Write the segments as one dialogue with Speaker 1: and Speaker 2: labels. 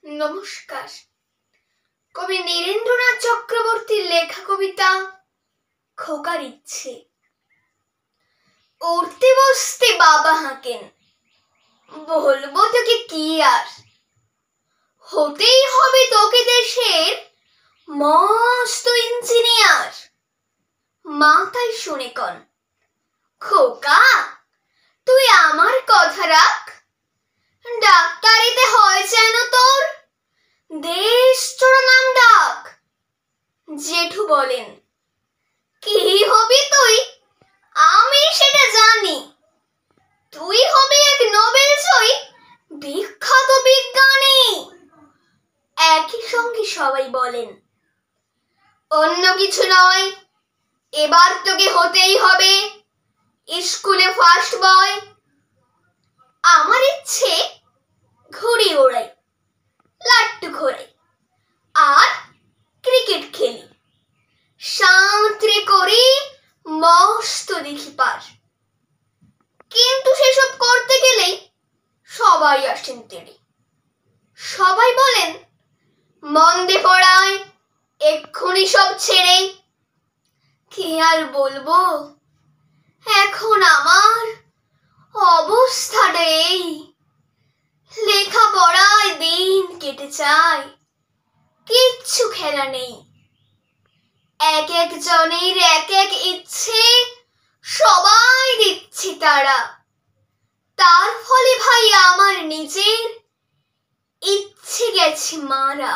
Speaker 1: নমস্কার। কবি নীরেন্দ্রনাথ চক্রবর্তীর লেখা কবিতা খোকার ইচ্ছে। উঠতে বসতে বাবা হাঁকেন, বলবো তোকে কি আর, হতেই হবে তোকে দেশের মস্ত ইঞ্জিনিয়ার। মা তাই শুনে কন, খোকা তুই আমার কথা রাখ, ডাক্তারিতে হয় যেন তোর দেশ চোরা নাম ডাক। জেঠু বলেন, কি হবি তুই আমি সেটা জানি, তুই হবি এক নোবেল জয়ী বিখ্যাত বিজ্ঞানী। একই সঙ্গে সবাই বলেন, অন্য কিছু নয়, এবার তোকে হতেই হবে স্কুলে ফার্স্ট বয়। আমার ইচ্ছে ঘুড়ি ওড়াই, লাট্টু ঘোরাই আর ক্রিকেট খেলি, সাঁতরে করি মস্ত দেখি পার। কিন্তু সেসব করতে গেলেই সবাই আসেন তেড়ে। সবাই বলেন, মন্দে পড়ায় এক্ষুনি সব ছেড়ে। কি আর বলবো, এখন আমার অবস্থাটা এই, লেখাপড়ায় দিন কেটে যায়, কিচ্ছু খেলা নেই। এক এক জনের এক এক ইচ্ছে সবাই দিচ্ছে তারা, তার ফলে ভাই আমার নিজের ইচ্ছে গেছে মারা।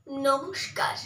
Speaker 1: নমস্কার।